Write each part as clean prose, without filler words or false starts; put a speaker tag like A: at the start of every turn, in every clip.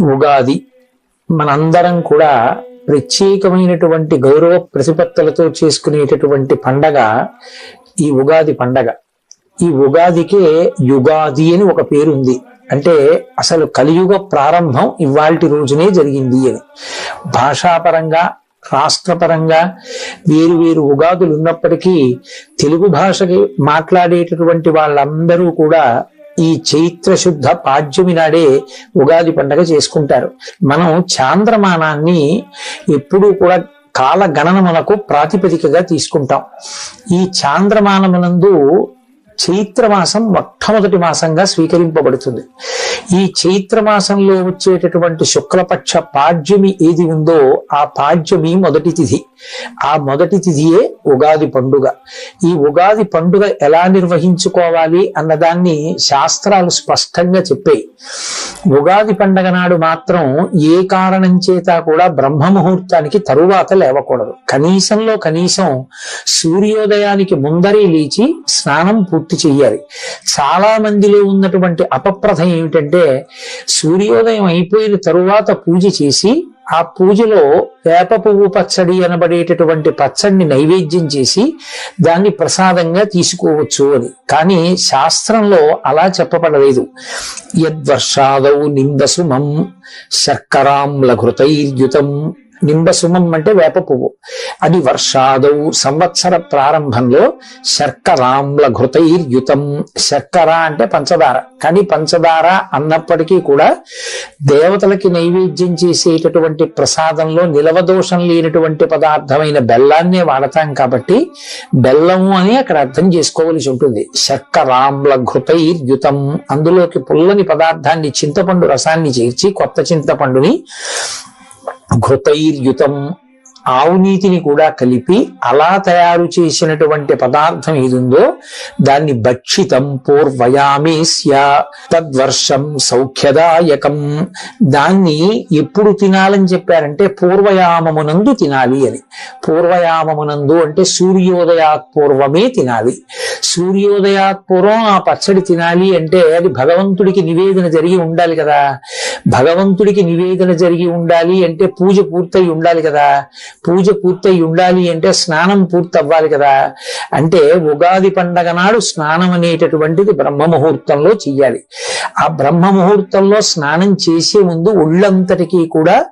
A: ఉగాది మనందరం కూడా ప్రత్యేకమైనటువంటి గౌరవ ప్రతిపత్తులతో చేసుకునేటటువంటి పండగ ఈ ఉగాది పండగ. ఈ ఉగాదికే యుగాది అని ఒక పేరు ఉంది. అంటే అసలు కలియుగ ప్రారంభం ఇవాల్టి రోజునే జరిగింది అని. భాషాపరంగా రాష్ట్రపరంగా వేరు వేరు ఉగాదులు ఉన్నప్పటికీ తెలుగు భాషకి మాట్లాడేటటువంటి వాళ్ళందరూ కూడా ఈ చైత్ర శుద్ధ పాడ్యమి నాడే ఉగాది పండగ చేసుకుంటారు. మనం చాంద్రమానాన్ని ఎప్పుడూ కూడా కాల గణనమునకు ప్రాతిపదికగా తీసుకుంటాం. ఈ చాంద్రమానమునందు చైత్రమాసం మొట్టమొదటి మాసంగా స్వీకరింపబడుతుంది. ఈ చైత్రమాసంలో వచ్చేటటువంటి శుక్లపక్ష పాడ్యమి ఏది ఉందో ఆ పాడ్యమి మొదటి తిథి. ఆ మొదటి తిథియే ఉగాది పండుగ. ఈ ఉగాది పండుగ ఎలా నిర్వహించుకోవాలి అన్నదాన్ని శాస్త్రాలు స్పష్టంగా చెప్పాయి. ఉగాది పండగ నాడు మాత్రం ఏ కారణం చేత కూడా బ్రహ్మ ముహూర్తానికి తరువాత లేవకూడదు. కనీసంలో కనీసం సూర్యోదయానికి ముందరే లేచి స్నానం పూర్తి చెయ్యాలి. చాలా మందిలో ఉన్నటువంటి అపప్రథ ఏమిటంటే సూర్యోదయం అయిపోయిన తరువాత పూజ చేసి ఆ పూజలో వేప పువ్వు పచ్చడి అనబడేటటువంటి పచ్చడిని నైవేద్యం చేసి దాన్ని ప్రసాదంగా తీసుకోవచ్చు అని. కానీ శాస్త్రంలో అలా చెప్పబడలేదు. యద్వర్షాదౌ నింబసుమం శర్కరాంలఘృతైర్యుతం. నింబసుమం అంటే వేప పువ్వు. అది వర్షాదౌ సంవత్సర ప్రారంభంలో శర్కరాంల ఘృతైర్యుతం. శర్కర అంటే పంచదార. కానీ పంచదార అన్నప్పటికీ కూడా దేవతలకి నైవేద్యం చేసేటటువంటి ప్రసాదంలో నిలవదోషం లేనటువంటి పదార్థమైన బెల్లాన్నే వాడతాం కాబట్టి బెల్లము అని అక్కడ అర్థం చేసుకోవలసి ఉంటుంది. శర్కరాంల ఘృతైర్యుతం. అందులోకి పుల్లని పదార్థాన్ని చింతపండు రసాన్ని చేర్చి కొత్త చింతపండుని ఘృతైర్యుతం ఆవు నీతిని కూడా కలిపి అలా తయారు చేసినటువంటి పదార్థం ఏదుందో దాన్ని భక్షితం పూర్వయామేస్య తద్వర్షం సౌఖ్యదాయకం. దాన్ని ఎప్పుడు తినాలని చెప్పారంటే పూర్వయామమునందు తినాలి అని. పూర్వయామమునందు అంటే సూర్యోదయాత్ పూర్వమే తినాలి. సూర్యోదయాత్ పూర్వం ఆ పచ్చడి తినాలి అంటే అది భగవంతుడికి నివేదన జరిగి ఉండాలి కదా. భగవంతుడికి నివేదన జరిగి ఉండాలి అంటే పూజ పూర్తయి ఉండాలి కదా. పూజ పూర్తయి ఉండాలి అంటే స్నానం పూర్తి అవ్వాలి కదా. అంటే ఉగాది పండగ నాడు స్నానం అనేటటువంటిది బ్రహ్మ ముహూర్తంలో చెయ్యాలి. ఆ బ్రహ్మ ముహూర్తంలో స్నానం చేసే ముందు ఒళ్ళంతటికీ కూడా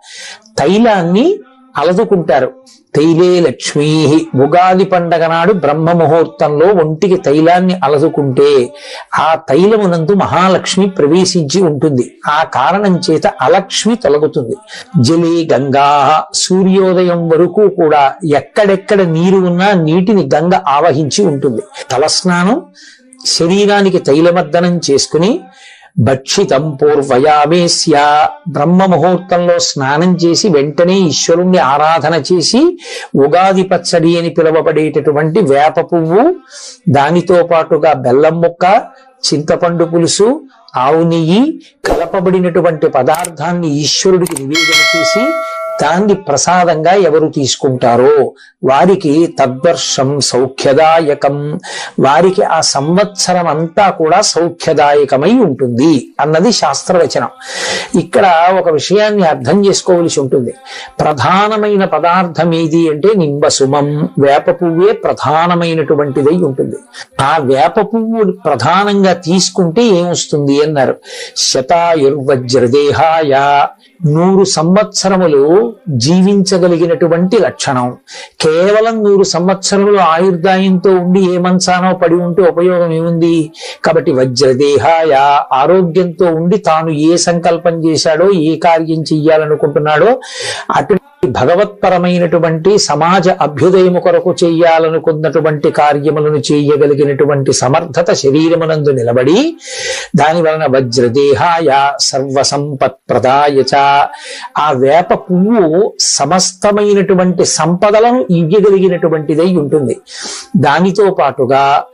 A: తైలాన్ని అలదుకుంటారు. తైలే లక్ష్మీ. ఉగాది పండగ నాడు బ్రహ్మ ముహూర్తంలో ఒంటికి తైలాన్ని అలదుకుంటే ఆ తైలమునందు మహాలక్ష్మి ప్రవేశించి ఉంటుంది. ఆ కారణం చేత అలక్ష్మి తొలగుతుంది. జలే గంగా. సూర్యోదయం వరకు కూడా ఎక్కడెక్కడ నీరు ఉన్నా నీటిని గంగ ఆవహించి ఉంటుంది. తలస్నానం శరీరానికి తైలమర్దనం చేసుకుని భక్షితం పూర్వయామేస్య. బ్రహ్మ ముహూర్తంలో స్నానం చేసి వెంటనే ఈశ్వరుణ్ణి ఆరాధన చేసి ఉగాది పచ్చడి అని పిలువబడేటటువంటి వేప పువ్వు, దానితో పాటుగా బెల్లం ముక్క, చింతపండు పులుసు, ఆవు నెయ్యి కలపబడినటువంటి పదార్థాన్ని ఈశ్వరుడికి నివేదన చేసి దాన్ని ప్రసాదంగా ఎవరు తీసుకుంటారో వారికి తద్వర్షం సౌఖ్యదాయకం. వారికి ఆ సంవత్సరం అంతా కూడా సౌఖ్యదాయకమై ఉంటుంది అన్నది శాస్త్రవచనం. ఇక్కడ ఒక విషయాన్ని అర్థం చేసుకోవలసి ఉంటుంది. ప్రధానమైన పదార్థం ఏది అంటే నింబసుమం. వేప పువ్వే ప్రధానమైనటువంటిదై ఉంటుంది. ఆ వేప పువ్వు ప్రధానంగా తీసుకుంటే ఏమొస్తుంది అన్నారు. శతాయుర్వజ్రదేహాయ. 100 సంవత్సరములు జీవించగలిగినటువంటి లక్షణం. కేవలం 100 సంవత్సరములు ఆయుర్దాయంతో ఉండి ఏ మంచానో పడి ఉంటే ఉపయోగం ఏముంది? కాబట్టి వజ్రదేహాయ. ఆరోగ్యంతో ఉండి తాను ఏ సంకల్పం చేశాడో ఏ కార్యం చెయ్యాలనుకుంటున్నాడో అటు భగవత్పరమైనటువంటి సమాజ అభ్యుదయము కొరకు చెయ్యాలనుకున్నటువంటి కార్యములను చేయగలిగినటువంటి సమర్థత శరీరమునందు నిలబడి దాని వలన వజ్రదేహాయ సర్వసంపత్ ప్రదాయచ. ఆ వేప పువ్వు సమస్తమైనటువంటి సంపదలను ఇవ్వగలిగినటువంటిదై ఉంటుంది. దానితో పాటుగా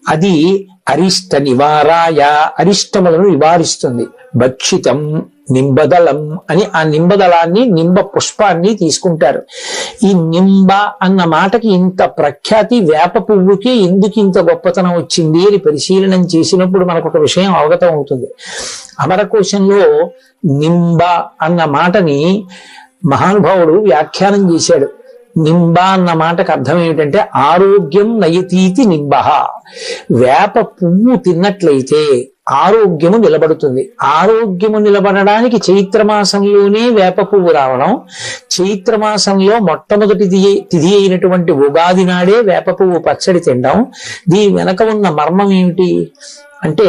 A: అది అరిష్ట నివారాయ. అరిష్టములను నివారిస్తుంది. భక్షితం నింబదళం అని ఆ నింబదళాన్ని నింబ పుష్పాన్ని తీసుకుంటారు. ఈ నింబ అన్న మాటకి ఇంత ప్రఖ్యాతి, వేప పువ్వుకి ఎందుకు ఇంత గొప్పతనం వచ్చింది అని పరిశీలనం చేసినప్పుడు మనకు ఒక విషయం అవగతం అవుతుంది. అమరకోశంలో నింబ అన్న మాటని మహానుభావుడు వ్యాఖ్యానం చేశాడు. నింబ అన్న మాటకు అర్థం ఏమిటంటే ఆరోగ్యం నయతీతి నింబ. వేప పువ్వు తిన్నట్లయితే ఆరోగ్యము నిలబడుతుంది. ఆరోగ్యము నిలబడడానికి చైత్రమాసంలోనే వేప పువ్వు రావడం, చైత్రమాసంలో మొట్టమొదటి తిథి అయినటువంటి ఉగాది నాడే వేప పువ్వు పచ్చడి తినడం, దీని వెనక ఉన్న మర్మం ఏమిటి అంటే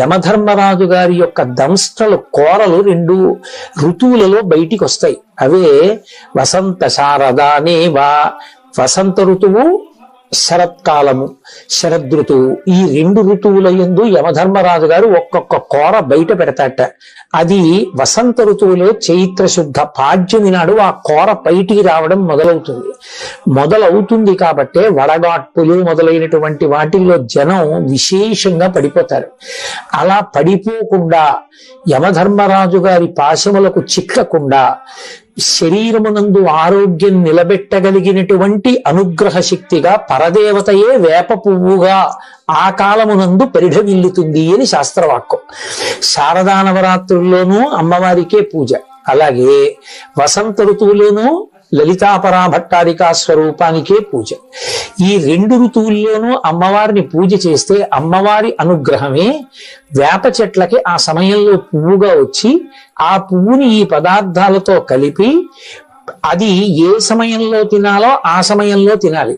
A: యమధర్మరాజు గారి యొక్క దంష్టలు కోరలు 2 ఋతువులలో బయటికి వస్తాయి. అవే వసంత శారదానేవా, వసంత ఋతువు, శరత్కాలము, శరదృతువు. ఈ 2 ఋతువుల యందు యమధర్మరాజు గారు ఒక్కొక్క కోర బయట పెడతాట. అది వసంత ఋతువులో చైత్ర శుద్ధ పాడ్యమి నాడు ఆ కోర బయటికి రావడం మొదలవుతుంది కాబట్టే వడగాట్పులు మొదలైనటువంటి వాటిల్లో జనం విశేషంగా పడిపోతారు. అలా పడిపోకుండా యమధర్మరాజు గారి పాశములకు చిక్కకుండా శరీరమునందు ఆరోగ్యం నిలబెట్టగలిగినటువంటి అనుగ్రహ శక్తిగా పరదేవతయే వేప పువ్వుగా ఆ కాలమునందు పరిఢవిల్లుతుంది అని శాస్త్రవాక్యం. శారదా నవరాత్రుల్లోనూ అమ్మవారికే పూజ, అలాగే వసంత ఋతువులోనూ లలితాపరా భట్టారికా స్వరూపానికే పూజ. ఈ 2 ఋతువుల్లోనూ అమ్మవారిని పూజ చేస్తే అమ్మవారి అనుగ్రహమే వేప చెట్లకి ఆ సమయంలో పువ్వుగా వచ్చి ఆ పువ్వుని ఈ పదార్థాలతో కలిపి అది ఏ సమయంలో తినాలో ఆ సమయంలో తినాలి.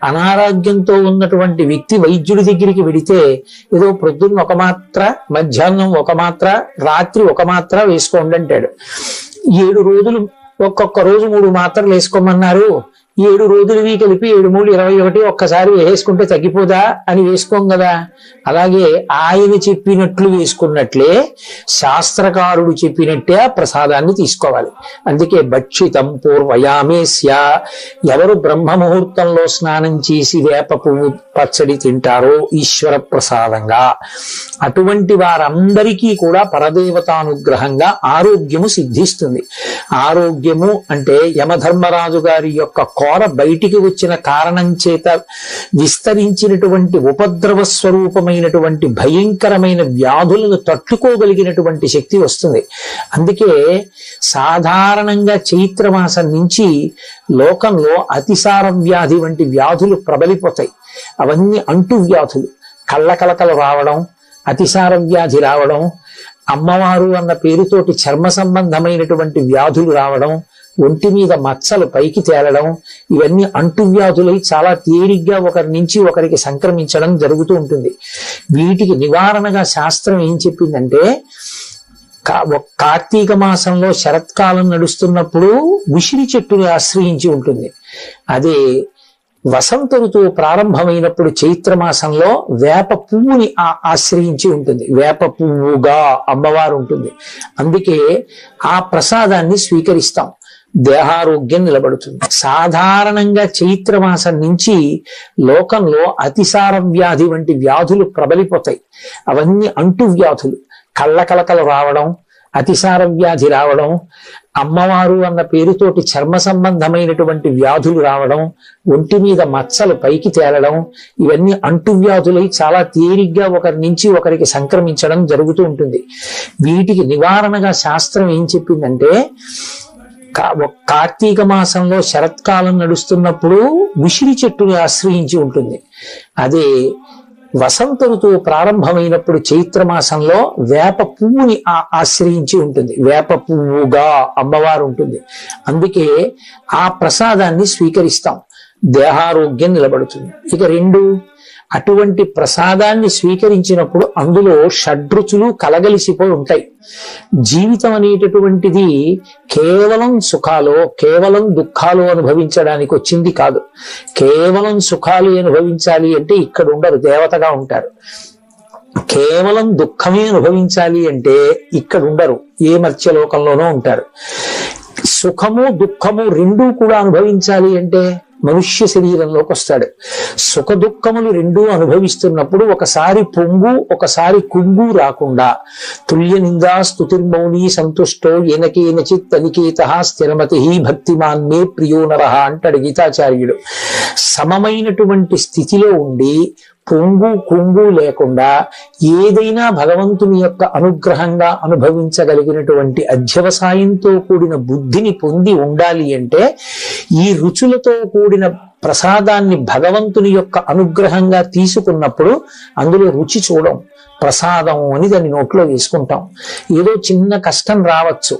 A: అనారోగ్యంతో ఉన్నటువంటి వ్యక్తి వైద్యుడి దగ్గరికి వెడితే ఏదో ప్రొద్దున్న 1 మాత్ర, మధ్యాహ్నం 1 మాత్ర, రాత్రి 1 మాత్ర వేసుకోండి అంటాడు. 7 రోజులు ఒక్కొక్క రోజు 3 మాత్రలు వేసుకోమన్నారు. 7 రోజులవి కలిపి 7 3 21 ఒక్కసారి వేసుకుంటే తగ్గిపోదా అని వేసుకోం కదా. అలాగే ఆయన చెప్పినట్లు వేసుకున్నట్లే శాస్త్రకారుడు చెప్పినట్టే ఆ ప్రసాదాన్ని తీసుకోవాలి. అందుకే భక్షితం పూర్వయామేస్య, ఎవరు బ్రహ్మ ముహూర్తంలో స్నానం చేసి వేప పువ్వు పచ్చడి తింటారో ఈశ్వర ప్రసాదంగా, అటువంటి వారందరికీ కూడా పరదేవతానుగ్రహంగా ఆరోగ్యము సిద్ధిస్తుంది. ఆరోగ్యము అంటే యమధర్మరాజు గారి యొక్క కోర బయటికి వచ్చిన కారణం చేత విస్తరించినటువంటి ఉపద్రవ స్వరూపమైనటువంటి భయంకరమైన వ్యాధులను తట్టుకోగలిగినటువంటి శక్తి వస్తుంది. అందుకే సాధారణంగా చైత్రమాసం నుంచి లోకంలో అతిసార వ్యాధి వంటి వ్యాధులు ప్రబలిపోతాయి. అవన్నీ అంటు వ్యాధులు, కళ్ళకలకలు రావడం, అతిసార వ్యాధి రావడం, అమ్మవారు అన్న పేరుతోటి చర్మ సంబంధమైనటువంటి వ్యాధులు రావడం, ఒంటి మీద మచ్చలు పైకి తేలడం, ఇవన్నీ అంటువ్యాధులై చాలా తేలిగ్గా ఒకరి నుంచి ఒకరికి సంక్రమించడం జరుగుతూ ఉంటుంది. వీటికి నివారణగా శాస్త్రం ఏం చెప్పిందంటే, కార్తీక మాసంలో శరత్కాలం నడుస్తున్నప్పుడు ఉసిరి చెట్టుని ఆశ్రయించి ఉంటుంది. అదే వసంత ఋతువు ప్రారంభమైనప్పుడు చైత్రమాసంలో వేప పువ్వుని ఆశ్రయించి ఉంటుంది. వేప పువ్వుగా అమ్మవారు ఉంటుంది. అందుకే ఆ ప్రసాదాన్ని స్వీకరిస్తాం, దేహారోగ్యం నిలబడుతుంది. సాధారణంగా చైత్రమాసం నుంచి లోకంలో అతిసార వ్యాధి వంటి వ్యాధులు ప్రబలిపోతాయి. అవన్నీ అంటు వ్యాధులు, కళ్ళకలకలు రావడం, అతిసార వ్యాధి రావడం, అమ్మవారు అన్న పేరుతోటి చర్మ సంబంధమైనటువంటి వ్యాధులు రావడం, ఒంటి మీద మచ్చలు పైకి తేలడం, ఇవన్నీ అంటువ్యాధులై చాలా తేలిగ్గా ఒకరి నుంచి ఒకరికి సంక్రమించడం జరుగుతూ ఉంటుంది. వీటికి నివారణగా శాస్త్రం ఏం చెప్పిందంటే, కార్తీక మాసంలో శరత్కాలం నడుస్తున్నప్పుడు ఉసిరి చెట్టుని ఆశ్రయించి ఉంటుంది. అదే వసంత ఋతువు ప్రారంభమైనప్పుడు చైత్రమాసంలో వేప పువ్వుని ఆశ్రయించి ఉంటుంది. వేప పువ్వుగా అమ్మవారు ఉంటుంది. అందుకే ఆ ప్రసాదాన్ని స్వీకరిస్తాం, దేహారోగ్యం నిలబడుతుంది. ఇక 2, అటువంటి ప్రసాదాన్ని స్వీకరించినప్పుడు అందులో షడ్రుచులు కలగలిసిపోయి ఉంటాయి. జీవితం అనేటటువంటిది కేవలం సుఖాలు, కేవలం దుఃఖాలు అనుభవించడానికి వచ్చింది కాదు. కేవలం సుఖాలు అనుభవించాలి అంటే ఇక్కడ ఉండరు, దేవతగా ఉంటారు. కేవలం దుఃఖమే అనుభవించాలి అంటే ఇక్కడ ఉండరు, ఏ మర్త్యలోకంలోనూ ఉంటారు. సుఖము దుఃఖము 2 కూడా అనుభవించాలి అంటే మనుష్య శరీరంలోకి వస్తాడు. సుఖ దుఃఖములు రెండూ అనుభవిస్తున్నప్పుడు ఒకసారి పొంగు ఒకసారి కుంగు రాకుండా తుల్య నిందా స్తుతిర్మౌని సంతుష్టో ఏనకేనచిత్ అనికేత స్థిరమతి భక్తిమాన్ మే ప్రియో నరః అంటాడు గీతాచార్యుడు. సమమైనటువంటి స్థితిలో ఉండి పొంగు కుంగు లేకుండా ఏదైనా భగవంతుని యొక్క అనుగ్రహంగా అనుభవించగలిగినటువంటి అధ్యవసాయంతో కూడిన బుద్ధిని పొంది ఉండాలి అంటే ఈ రుచులతో కూడిన ప్రసాదాన్ని భగవంతుని యొక్క అనుగ్రహంగా తీసుకున్నప్పుడు అందులో రుచి చూడం, ప్రసాదం అని దాన్ని నోట్లో వేసుకుంటాం. ఏదో చిన్న కష్టం రావచ్చు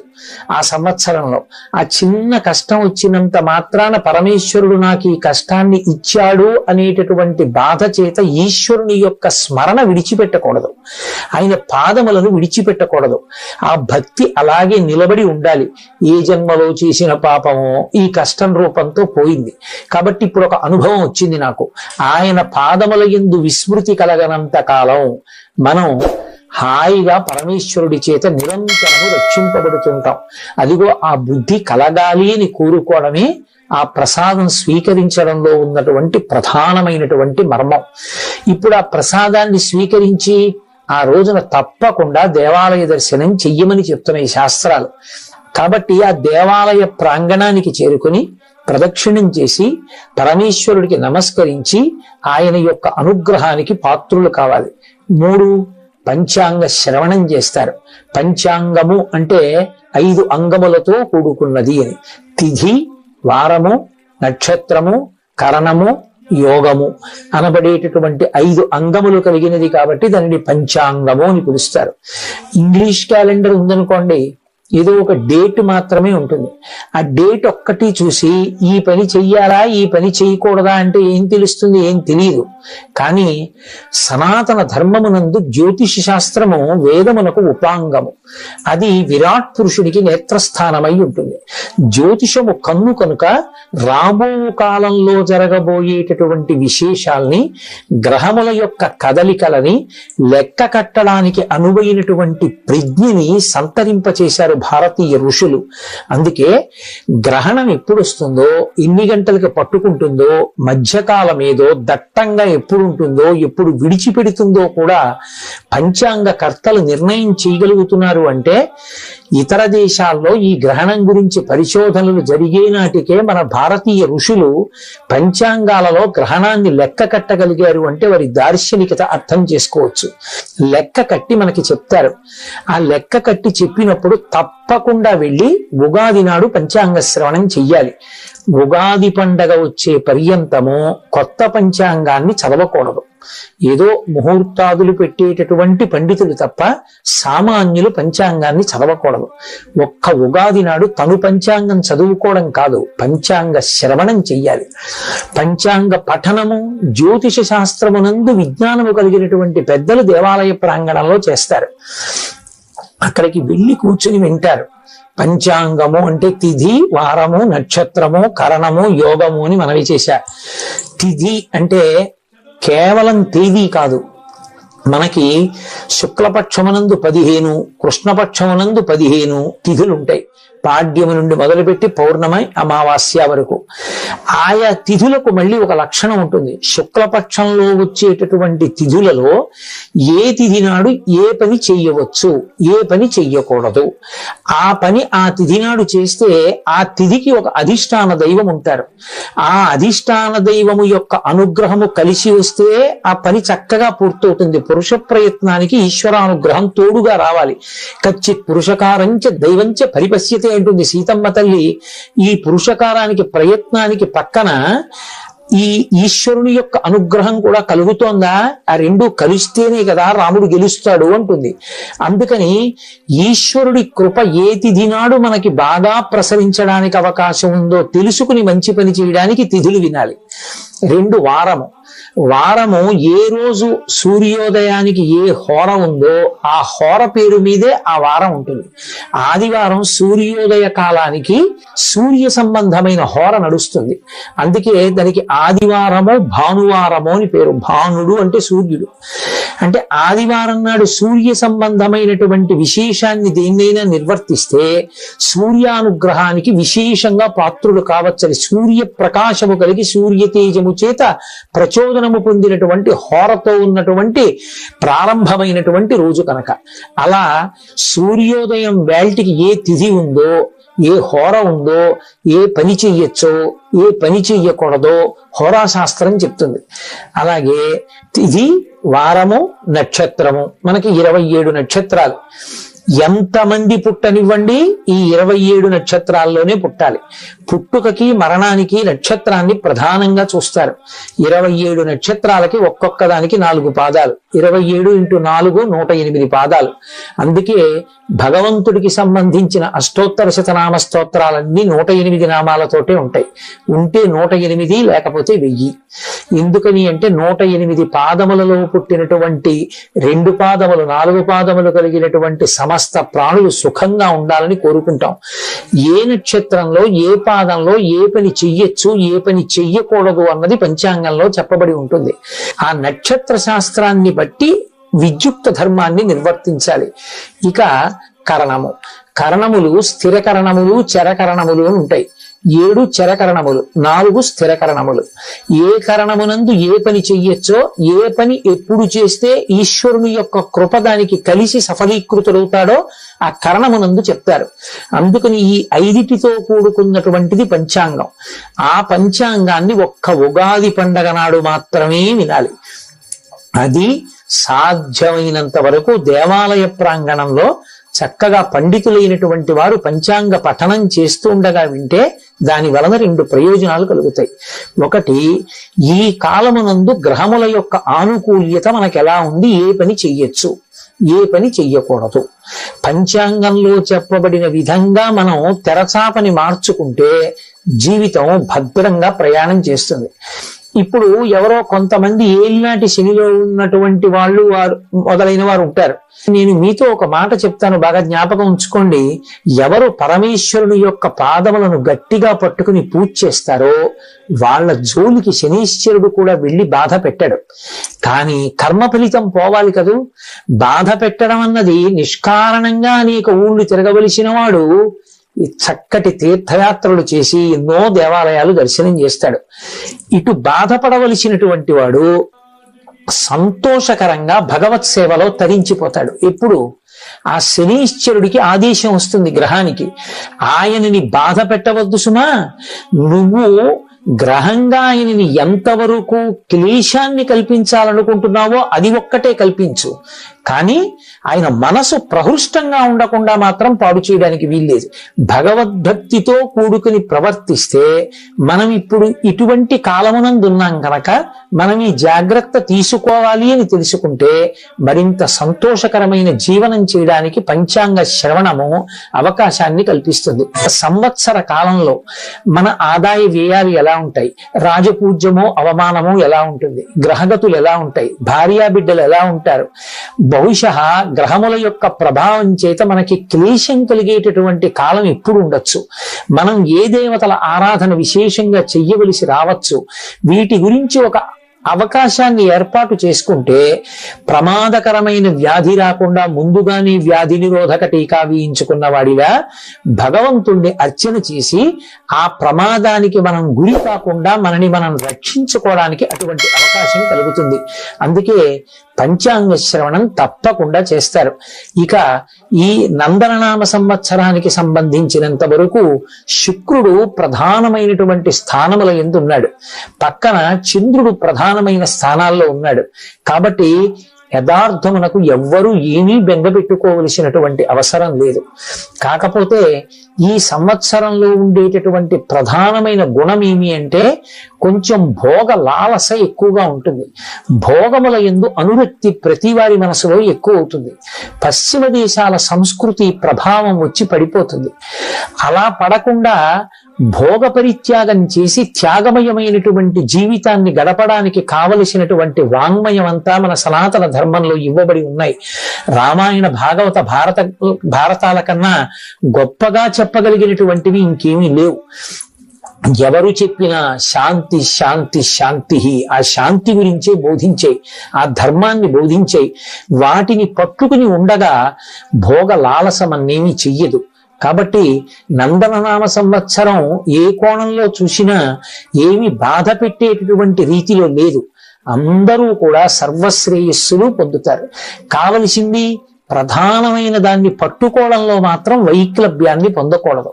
A: ఆ సంవత్సరంలో, ఆ చిన్న కష్టం వచ్చినంత మాత్రాన పరమేశ్వరుడు నాకు ఈ కష్టాన్ని ఇచ్చాడు అనేటటువంటి బాధ చేత ఈశ్వరుని యొక్క స్మరణ విడిచిపెట్టకూడదు, ఆయన పాదములను విడిచిపెట్టకూడదు. ఆ భక్తి అలాగే నిలబడి ఉండాలి. ఏ జన్మలో చేసిన పాపమో ఈ కష్టం రూపంతో పోయింది కాబట్టి ఇప్పుడు ఒక అనుభవం వచ్చింది నాకు, ఆయన పాదముల యందు విస్మృతి కలగనంత కాలం మనం హాయిగా పరమేశ్వరుడి చేత నిరంతరము రక్షింపబడుతుంటాం. అదిగో ఆ బుద్ధి కలగాలి అని కోరుకోవడమే ఆ ప్రసాదం స్వీకరించడంలో ఉన్నటువంటి ప్రధానమైనటువంటి మర్మం. ఇప్పుడు ఆ ప్రసాదాన్ని స్వీకరించి ఆ రోజున తప్పకుండా దేవాలయ దర్శనం చెయ్యమని చెప్తున్నాయి శాస్త్రాలు. కాబట్టి ఆ దేవాలయ ప్రాంగణానికి చేరుకుని ప్రదక్షిణం చేసి పరమేశ్వరుడికి నమస్కరించి ఆయన యొక్క అనుగ్రహానికి పాత్రులు కావాలి. 3 పంచాంగ శ్రవణం చేస్తారు. పంచాంగము అంటే 5 అంగములతో కూడుకున్నది అని. తిథి, వారము, నక్షత్రము, కరణము, యోగము అనబడేటటువంటి 5 అంగములు కలిగినది కాబట్టి దానిని పంచాంగము అని పిలుస్తారు. ఇంగ్లీష్ క్యాలెండర్ ఉందనుకోండి, ఏదో ఒక డేట్ మాత్రమే ఉంటుంది. ఆ డేట్ ఒక్కటి చూసి ఈ పని చెయ్యాలా ఈ పని చేయకూడదా అంటే ఏం తెలుస్తుంది? ఏం తెలియదు. కానీ సనాతన ధర్మమునందు జ్యోతిష శాస్త్రము వేదమునకు ఉపాంగము. అది విరాట్ పురుషుడికి నేత్రస్థానమై ఉంటుంది. జ్యోతిషము కన్ను కనుక రాబో కాలంలో జరగబోయేటటువంటి విశేషాల్ని, గ్రహముల యొక్క కదలికలని లెక్క కట్టడానికి అనువైనటువంటి ప్రజ్ఞని సంతరింపచేశారు భారతీయ ఋషులు. అందుకే గ్రహణం ఎప్పుడు వస్తుందో, ఎన్ని గంటలకు పట్టుకుంటుందో, మధ్యకాలం ఏదో, దట్టంగా ఎప్పుడు ఉంటుందో, ఎప్పుడు విడిచిపెడుతుందో కూడా పంచాంగ కర్తలు నిర్ణయం చేయగలుగుతున్నారు. అంటే ఇతర దేశాల్లో ఈ గ్రహణం గురించి పరిశోధనలు జరిగే నాటికే మన భారతీయ ఋషులు పంచాంగాలలో గ్రహణాన్ని లెక్క కట్టగలిగారు అంటే వారి దార్శనికత అర్థం చేసుకోవచ్చు. లెక్క కట్టి మనకి చెప్తారు. ఆ లెక్క కట్టి చెప్పినప్పుడు తప్పకుండా వెళ్ళి ఉగాది నాడు పంచాంగ శ్రవణం చెయ్యాలి. ఉగాది పండగ వచ్చే పర్యంతము కొత్త పంచాంగాన్ని చదవకూడదు. ఏదో ముహూర్తాదులు పెట్టేటటువంటి పండితులు తప్ప సామాన్యులు పంచాంగాన్ని చదవకూడదు. ఒక్క ఉగాది నాడు తను పంచాంగం చదువుకోవడం కాదు, పంచాంగ శ్రవణం చెయ్యాలి. పంచాంగ పఠనము జ్యోతిష శాస్త్రమునందు విజ్ఞానము కలిగినటువంటి పెద్దలు దేవాలయ ప్రాంగణంలో చేస్తారు. అక్కడికి వెళ్ళి కూర్చుని వింటారు. పంచాంగము అంటే తిథి, వారము, నక్షత్రము, కరణము, యోగము అని మనవి చేశారు. తిథి అంటే కేవలం తేదీ కాదు. మనకి శుక్లపక్షమునందు 15, కృష్ణపక్షమునందు 15 తిథులుంటాయి. పాడ్యము నుండి మొదలుపెట్టి పౌర్ణమి, అమావాస్య వరకు. ఆయా తిథులకు మళ్ళీ ఒక లక్షణం ఉంటుంది. శుక్లపక్షంలో వచ్చేటటువంటి తిథులలో ఏ తిథి నాడు ఏ పని చెయ్యవచ్చు, ఏ పని చెయ్యకూడదు. ఆ పని ఆ తిథి నాడు చేస్తే ఆ తిథికి ఒక అధిష్టాన దైవం ఉంటారు. ఆ అధిష్టాన దైవము యొక్క అనుగ్రహము కలిసి వస్తే ఆ పని చక్కగా పూర్తవుతుంది. పురుష ప్రయత్నానికి ఈశ్వరానుగ్రహం తోడుగా రావాలి. కచ్చిత్ పురుషకారంచ దైవంచ పరిపశ్యతే అంటుంది సీతమ్మ తల్లి. ఈ పురుషకారానికి ప్రయత్నానికి పక్కన ఈ ఈశ్వరుని యొక్క అనుగ్రహం కూడా కలుగుతోందా? ఆ రెండు కలిస్తేనే కదా రాముడు గెలుస్తాడు అంటుంది. అందుకని ఈశ్వరుడి కృప ఏ తిథి నాడు మనకి బాగా ప్రసరించడానికి అవకాశం ఉందో తెలుసుకుని మంచి పని చేయడానికి తిథులు వినాలి. 2 వారము. వారము ఏ రోజు సూర్యోదయానికి ఏ హోర ఉందో ఆ హోర పేరు మీదే ఆ వారం ఉంటుంది. ఆదివారం సూర్యోదయ కాలానికి సూర్య సంబంధమైన హోర నడుస్తుంది. అందుకే దానికి ఆదివారము భానువారము అని పేరు. భానుడు అంటే సూర్యుడు. అంటే ఆదివారం నాడు సూర్య సంబంధమైనటువంటి విశేషాన్ని దేన్నైనా నిర్వర్తిస్తే సూర్యానుగ్రహానికి విశేషంగా పాత్రులు కావచ్చని, సూర్య ప్రకాశము కలిగి సూర్య తేజము చేత ప్రచోదనము పొందినటువంటి హోరతో ఉన్నటువంటి ప్రారంభమైనటువంటి రోజు కనుక. అలా సూర్యోదయం వేల్టికి ఏ తిథి ఉందో, ఏ హోర ఉందో, ఏ పని చెయ్యొచ్చో ఏ పని చెయ్యకూడదో హోరాశాస్త్రం చెప్తుంది. అలాగే తిథి, వారము, నక్షత్రము, మనకి 27 నక్షత్రాలు. ఎంతమంది పుట్టనివ్వండి ఈ 27 నక్షత్రాల్లోనే పుట్టాలి. పుట్టుకకి మరణానికి నక్షత్రాన్ని ప్రధానంగా చూస్తారు. 27 నక్షత్రాలకి ఒక్కొక్క దానికి 4 పాదాలు. 27 × 4 108 పాదాలు. అందుకే భగవంతుడికి సంబంధించిన అష్టోత్తర శతనామ స్తోత్రాలన్నీ 108 నామాలతోటే ఉంటాయి. ఉంటే 108, లేకపోతే 1000. ఎందుకని అంటే 108 పాదములలో పుట్టినటువంటి 2 పాదములు 4 పాదములు కలిగినటువంటి సమస్త ప్రాణులు సుఖంగా ఉండాలని కోరుకుంటాం. ఏ నక్షత్రంలో ఏ పాదంలో ఏ పని చెయ్యొచ్చు ఏ పని చెయ్యకూడదు అన్నది పంచాంగంలో చెప్పబడి ఉంటుంది. ఆ నక్షత్ర శాస్త్రాన్ని బట్టి విద్యుక్త ధర్మాన్ని నిర్వర్తించాలి. ఇక కరణము. కరణములు స్థిర కరణములు చరకరణములు అని ఉంటాయి. 7 చరకరణములు, 4 స్థిర కరణములు. ఏ కరణమునందు ఏ పని చెయ్యొచ్చో, ఏ పని ఎప్పుడు చేస్తే ఈశ్వరుని యొక్క కృప దానికి కలిసి సఫలీకృతుడవుతాడో ఆ కరణమునందు చెప్తారు. అందుకని ఈ 5టితో కూడుకున్నటువంటిది పంచాంగం. ఆ పంచాంగాన్ని ఒక్క ఉగాది పండగ నాడు మాత్రమే వినాలి. అది సాధ్యమైనంత వరకు దేవాలయ ప్రాంగణంలో చక్కగా పండితులైనటువంటి వారు పంచాంగ పఠనం చేస్తూ ఉండగా వింటే దాని వలన 2 ప్రయోజనాలు కలుగుతాయి. ఒకటి, ఈ కాలమునందు గ్రహముల యొక్క ఆనుకూల్యత మనకు ఎలా ఉంది, ఏ పని చెయ్యొచ్చు ఏ పని చెయ్యకూడదు. పంచాంగంలో చెప్పబడిన విధంగా మనం తెరచాపని మార్చుకుంటే జీవితం భద్రంగా ప్రయాణం చేస్తుంది. ఇప్పుడు ఎవరో కొంతమంది ఏలినాటి శనిలో ఉన్నటువంటి వాళ్ళు మొదలైన వారు ఉంటారు. నేను మీతో ఒక మాట చెప్తాను, బాగా జ్ఞాపకం ఉంచుకోండి. ఎవరు పరమేశ్వరుని యొక్క పాదములను గట్టిగా పట్టుకుని పూజ చేస్తారో వాళ్ళ జోలికి శనీశ్వరుడు కూడా వెళ్ళి బాధ పెట్టాడు. కానీ కర్మ ఫలితం పోవాలి కదూ. బాధ పెట్టడం అన్నది నిష్కారణంగా అనేక ఊళ్ళు తిరగవలసిన వాడు ఈ చక్కటి తీర్థయాత్రలు చేసి ఎన్నో దేవాలయాలు దర్శనం చేస్తాడు. ఇటు బాధపడవలసినటువంటి వాడు సంతోషకరంగా భగవత్ సేవలో తరించిపోతాడు. ఎప్పుడు ఆ శనీశ్వరుడికి ఆదేశం వస్తుంది గ్రహానికి, ఆయనని బాధ పెట్టవద్దు సుమా, నువ్వు గ్రహంగా ఆయనని ఎంతవరకు క్లేశాన్ని కల్పించాలనుకుంటున్నావో అది ఒక్కటే కల్పించు, కానీ ఆయన మనసు ప్రహృష్టంగా ఉండకుండా మాత్రం పాడు చేయడానికి వీల్లేదు. భగవద్భక్తితో కూడుకుని ప్రవర్తిస్తే మనం ఇప్పుడు ఇటువంటి కాలమునందున్నాం కనుక మనం ఈ జాగ్రత్త తీసుకోవాలి అని తెలుసుకుంటే మరింత సంతోషకరమైన జీవనం చేయడానికి పంచాంగ శ్రవణము అవకాశాన్ని కల్పిస్తుంది. సంవత్సర కాలంలో మన ఆదాయ వ్యయాలు ఎలా ఉంటాయి, రాజపూజ్యమో అవమానమో ఎలా ఉంటుంది, గ్రహగతులు ఎలా ఉంటాయి, భార్యాబిడ్డలు ఎలా ఉంటారు, బహుశా గ్రహముల యొక్క ప్రభావం చేత మనకి క్లేశం కలిగేటటువంటి కాలం ఎప్పుడు ఉండొచ్చు, మనం ఏ దేవతల ఆరాధన విశేషంగా చెయ్యవలసి రావచ్చు, వీటి గురించి ఒక అవకాశాన్ని ఏర్పాటు చేసుకుంటే ప్రమాదకరమైన వ్యాధి రాకుండా ముందుగానే వ్యాధి నిరోధక టీకా వేయించుకున్న వాడిగా భగవంతుణ్ణి అర్చన చేసి ఆ ప్రమాదానికి మనం గురి కాకుండా మనని మనం రక్షించుకోవడానికి అటువంటి అవకాశం కలుగుతుంది. అందుకే పంచాంగ శ్రవణం తప్పకుండా చేస్తారు. ఇక ఈ నందననామ సంవత్సరానికి సంబంధించినంత వరకు శుక్రుడు ప్రధానమైనటువంటి స్థానముల యందు ఉన్నాడు, పక్కన చంద్రుడు ప్రధానమైన స్థానాల్లో ఉన్నాడు. కాబట్టి యథార్థమునకు ఎవ్వరూ ఏమీ బెంగపెట్టుకోవలసినటువంటి అవసరం లేదు. కాకపోతే ఈ సంవత్సరంలో ఉండేటటువంటి ప్రధానమైన గుణం ఏమి అంటే కొంచెం భోగ లాలస ఎక్కువగా ఉంటుంది. భోగముల యందు అనురక్తి ప్రతి వారి మనసులో ఎక్కువ అవుతుంది. పశ్చిమ దేశాల సంస్కృతి ప్రభావం వచ్చి పడిపోతుంది. అలా పడకుండా భోగ పరిత్యాగం చేసి త్యాగమయమైనటువంటి జీవితాన్ని గడపడానికి కావలసినటువంటి వాంగ్మయం అంతా మన సనాతన ధర్మంలో ఇవ్వబడి ఉన్నాయి. రామాయణ భారతాల కన్నా గొప్పగా చెప్పగలిగినటువంటివి ఇంకేమీ లేవు. ఎవరు చెప్పినా శాంతి శాంతి శాంతి, ఆ శాంతి గురించే బోధించే, ఆ ధర్మాన్ని బోధించే. వాటిని పట్టుకుని ఉండగా భోగ లాలసమన్నేమీ చెయ్యదు. కాబట్టి నందననామ సంవత్సరం ఏ కోణంలో చూసినా ఏమి బాధ పెట్టేటటువంటి రీతిలో లేదు. అందరూ కూడా సర్వశ్రేయస్సులు పొందుతారు. కావలసింది ప్రధానమైన దాన్ని పట్టుకోవడంలో మాత్రం వైక్లభ్యాన్ని పొందకూడదు.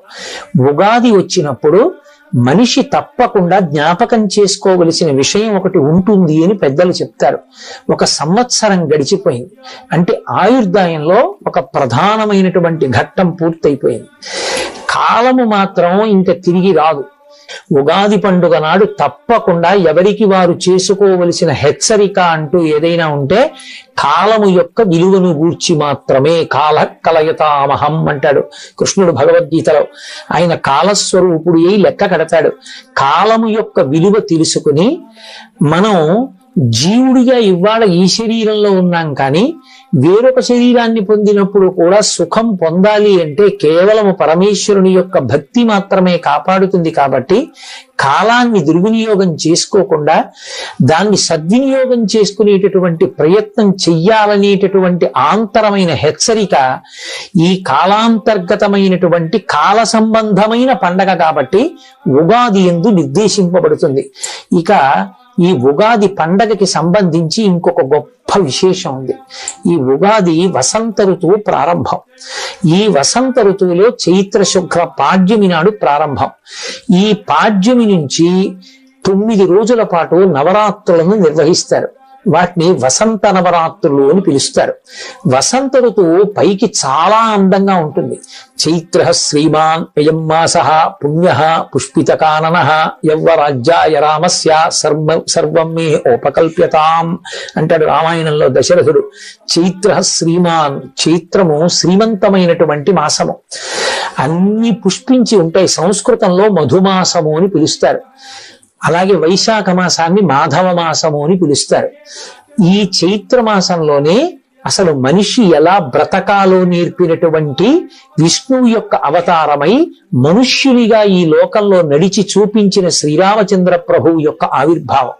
A: ఉగాది వచ్చినప్పుడు మనిషి తప్పకుండా జ్ఞాపకం చేసుకోవలసిన విషయం ఒకటి ఉంటుంది అని పెద్దలు చెప్తారు. ఒక సంవత్సరం గడిచిపోయింది అంటే ఆయుర్దాయంలో ఒక ప్రధానమైనటువంటి ఘట్టం పూర్తయిపోయింది. కాలము మాత్రం ఇంకా తిరిగి రాదు. ఉగాది పండుగ నాడు తప్పకుండా ఎవరికి వారు చేసుకోవలసిన హెచ్చరిక అంటూ ఏదైనా ఉంటే కాలము యొక్క విలువను గూర్చి మాత్రమే. కాల కలయతామహం అంటాడు కృష్ణుడు భగవద్గీతలో. ఆయన కాలస్వరూపుడు అయి లెక్క కడతాడు. కాలము యొక్క విలువ తెలుసుకుని మనం జీవుడిగా ఇవాళ ఈ శరీరంలో ఉన్నాం, కానీ వేరొక శరీరాన్ని పొందినప్పుడు కూడా సుఖం పొందాలి అంటే కేవలము పరమేశ్వరుని యొక్క భక్తి మాత్రమే కాపాడుతుంది. కాబట్టి కాలాన్ని దుర్వినియోగం చేసుకోకుండా దాన్ని సద్వినియోగం చేసుకునేటటువంటి ప్రయత్నం చెయ్యాలనేటటువంటి ఆంతరమైన హెచ్చరిక ఈ కాలాంతర్గతమైనటువంటి కాల సంబంధమైన పండగ కాబట్టి ఉగాది యందు నిర్దేశింపబడుతుంది. ఇక ఈ ఉగాది పండగకి సంబంధించి ఇంకొక గొప్ప విశేషం ఉంది. ఈ ఉగాది వసంత ఋతువు ప్రారంభం. ఈ వసంత ఋతువులో చైత్ర శుక్ల పాడ్యమి నాడు ప్రారంభం. ఈ పాడ్యమి నుంచి 9 రోజుల పాటు నవరాత్రులను నిర్వహిస్తారు. వాటిని వసంత నవరాత్రులు అని పిలుస్తారు. వసంత ఋతువు పైకి చాలా అందంగా ఉంటుంది. చైత్ర శ్రీమాన్ అయం మాసః పుణ్యః పుష్పితకాననః యవ్వరాజ్యాయ రామస్య సర్వం మే ఉపకల్ప్యతాం అంటాడు రామాయణంలో దశరథుడు. చైత్ర శ్రీమాన్, చైత్రము శ్రీమంతమైనటువంటి మాసము. అన్ని పుష్పించి ఉంటాయి. సంస్కృతంలో మధుమాసము అని పిలుస్తారు. అలాగే వైశాఖ మాసాన్ని మాధవ మాసము అని పిలుస్తారు. ఈ చైత్ర మాసంలోనే అసలు మనిషి ఎలా బ్రతకాలో నేర్పినటువంటి విష్ణువు యొక్క అవతారమై మనుష్యునిగా ఈ లోకంలో నడిచి చూపించిన శ్రీరామచంద్ర ప్రభువు యొక్క ఆవిర్భావం.